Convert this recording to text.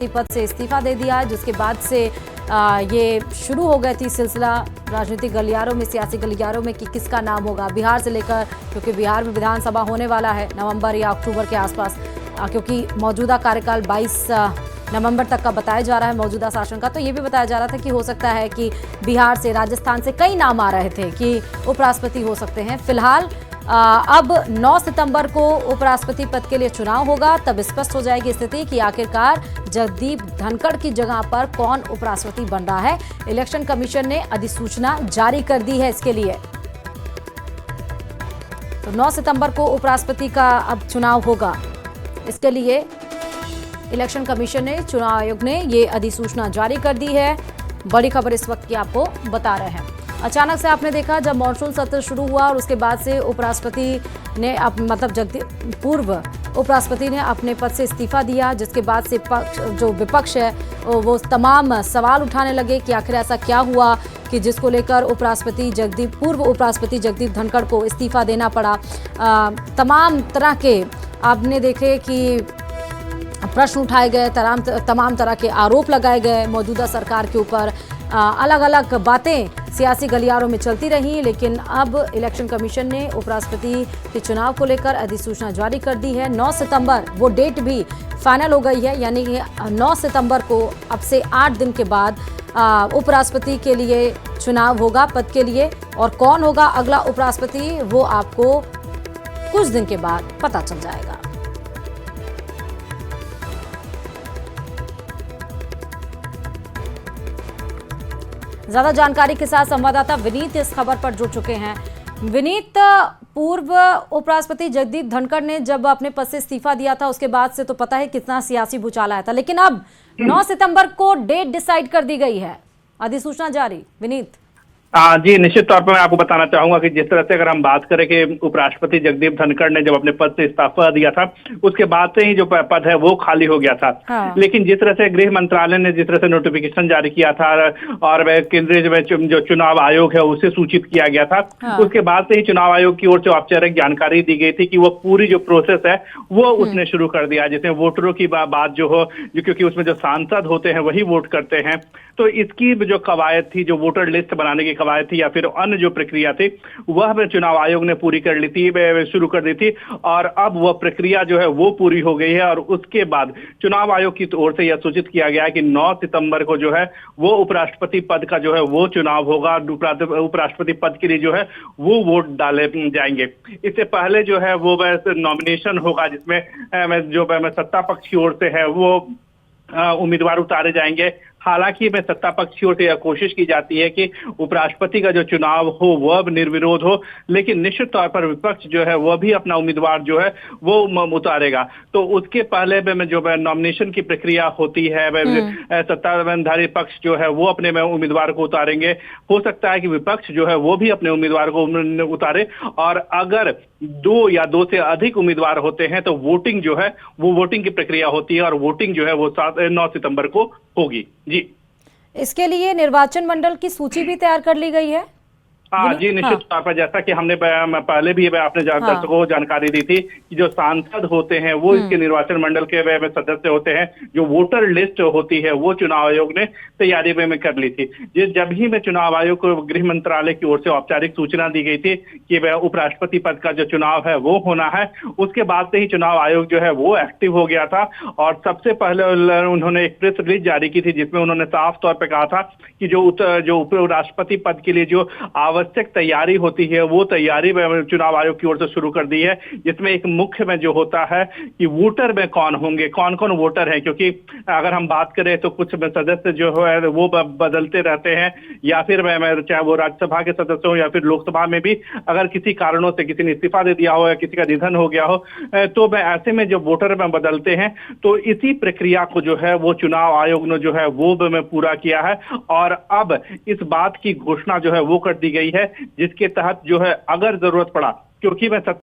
पद से इस्तीफा दे दिया है, जिसके बाद से ये शुरू हो गई थी सिलसिला राजनीतिक गलियारों में, सियासी गलियारों में कि किसका नाम होगा बिहार से लेकर, क्योंकि बिहार में विधानसभा होने वाला है नवंबर या अक्टूबर के आसपास, क्योंकि मौजूदा कार्यकाल 22 नवंबर तक का बताया जा रहा है मौजूदा शासन का। तो ये भी बताया जा रहा था कि हो सकता है कि बिहार से, राजस्थान से कई नाम आ रहे थे कि उपराष्ट्रपति हो सकते हैं। फिलहाल अब 9 सितंबर को उपराष्ट्रपति पद के लिए चुनाव होगा, तब स्पष्ट हो जाएगी स्थिति कि आखिरकार जगदीप धनखड़ की जगह पर कौन उपराष्ट्रपति बन रहा है। इलेक्शन कमीशन ने अधिसूचना जारी कर दी है इसके लिए। तो 9 सितंबर को उपराष्ट्रपति का अब चुनाव होगा, इसके लिए इलेक्शन कमीशन ने, चुनाव आयोग ने ये अधिसूचना जारी कर दी है। बड़ी खबर इस वक्त की आपको बता रहे हैं। अचानक से आपने देखा जब मॉनसून सत्र शुरू हुआ और उसके बाद से उपराष्ट्रपति ने पूर्व उपराष्ट्रपति ने अपने पद से इस्तीफा दिया, जिसके बाद से जो विपक्ष है वो तमाम सवाल उठाने लगे कि आखिर ऐसा क्या हुआ कि जिसको लेकर पूर्व उपराष्ट्रपति जगदीप धनखड़ को इस्तीफा देना पड़ा। तमाम तरह के आपने देखे कि प्रश्न उठाए गए, तमाम तरह के आरोप लगाए गए मौजूदा सरकार के ऊपर। अलग अलग बातें सियासी गलियारों में चलती रही, लेकिन अब इलेक्शन कमीशन ने उपराष्ट्रपति के चुनाव को लेकर अधिसूचना जारी कर दी है। 9 सितंबर वो डेट भी फाइनल हो गई है, यानी कि 9 सितंबर को अब से 8 दिन के बाद उपराष्ट्रपति के लिए चुनाव होगा पद के लिए, और कौन होगा अगला उपराष्ट्रपति वो आपको कुछ दिन के बाद पता चल जाएगा। ज्यादा जानकारी के साथ संवाददाता विनीत इस खबर पर जुड़ चुके हैं। विनीत, पूर्व उपराष्ट्रपति जगदीप धनखड़ ने जब अपने पद से इस्तीफा दिया था उसके बाद से तो पता है कितना सियासी भूचाल आया था, लेकिन अब 9 सितंबर को डेट डिसाइड कर दी गई है, अधिसूचना जारी। विनीत। जी, निश्चित तौर पर मैं आपको बताना चाहूंगा कि जिस तरह से अगर हम बात करें कि उपराष्ट्रपति जगदीप धनखड़ ने जब अपने पद से इस्तीफा दिया था, उसके बाद से ही जो पद है वो खाली हो गया था। हाँ। लेकिन जिस तरह से गृह मंत्रालय ने जिस तरह से नोटिफिकेशन जारी किया था और केंद्रीय जो चुनाव आयोग है उसे सूचित किया गया था, हाँ। उसके बाद से ही चुनाव आयोग की ओर से औपचारिक जानकारी दी गई थी कि वो पूरी जो प्रोसेस है वो उसने शुरू कर दिया, जिसमें वोटरों की बात जो हो, क्योंकि उसमें जो सांसद होते हैं वही वोट करते हैं, तो इसकी जो कवायद थी, जो वोटर लिस्ट बनाने की कवायद थी या फिर अन्य जो प्रक्रिया थी, वह चुनाव आयोग ने पूरी कर ली थी, शुरू कर दी थी, और अब वह प्रक्रिया जो है वो पूरी हो गई है। और उसके बाद चुनाव आयोग की ओर से यह सूचित किया गया है कि 9 सितंबर को जो है वो उपराष्ट्रपति पद का जो है वो चुनाव होगा। उपराष्ट्रपति पद के लिए जो है वो वोट डाले जाएंगे। इससे पहले जो है वो नॉमिनेशन होगा, जिसमें जो सत्ता पक्ष की ओर से है वो उम्मीदवार उतारे जाएंगे। हालांकि में सत्ता पक्ष की ओर से यह कोशिश की जाती है कि उपराष्ट्रपति का जो चुनाव हो वह निर्विरोध हो, लेकिन निश्चित तौर पर विपक्ष जो है वह भी अपना उम्मीदवार जो है वो उतारेगा। तो उसके पहले में जो नॉमिनेशन की प्रक्रिया होती है, सत्ताधारी पक्ष जो है वो अपने में उम्मीदवार को उतारेंगे। हो सकता है कि विपक्ष जो है वो भी अपने उम्मीदवार को उतारे, और अगर 2 या 2 से अधिक उम्मीदवार होते हैं तो वोटिंग जो है वो वोटिंग की प्रक्रिया होती है, और वोटिंग जो है वो 9 सितंबर को होगी। जी, इसके लिए निर्वाचन मंडल की सूची भी तैयार कर ली गई है। हाँ जी, निश्चित तौर पर जैसा कि हमने पहले भी आपने दर्शकों को जानकारी दी थी कि जो सांसद होते हैं वो इसके निर्वाचन मंडल के सदस्य होते हैं। जो वोटर लिस्ट होती है वो चुनाव आयोग ने तैयारी में कर ली थी। जब ही में चुनाव आयोग को गृह मंत्रालय की ओर से औपचारिक सूचना दी गई थी कि उपराष्ट्रपति पद का जो चुनाव है वो होना है, उसके बाद से ही चुनाव आयोग जो है वो एक्टिव हो गया था। और सबसे पहले उन्होंने एक प्रेस रिलीज जारी की थी, जिसमें उन्होंने साफ तौर पर कहा था कि जो उपराष्ट्रपति पद के लिए जो आवश्यक तैयारी होती है वो तैयारी चुनाव आयोग की ओर से शुरू कर दी है, जिसमें एक मुख्य में जो होता है कि वोटर में कौन होंगे, कौन कौन वोटर हैं, क्योंकि अगर हम बात करें तो कुछ सदस्य जो है वो बदलते रहते हैं, या फिर चाहे वो राज्यसभा के सदस्य हो या फिर लोकसभा में भी अगर किसी कारणों से किसी ने इस्तीफा दे दिया हो या किसी का निधन हो गया हो, तो ऐसे में जो वोटर में बदलते हैं, तो इसी प्रक्रिया को जो है वो चुनाव आयोग ने जो है वो पूरा किया है। और अब इस बात की घोषणा जो है वो कर दी गई है, जिसके तहत जो है अगर जरूरत पड़ा, क्योंकि मैं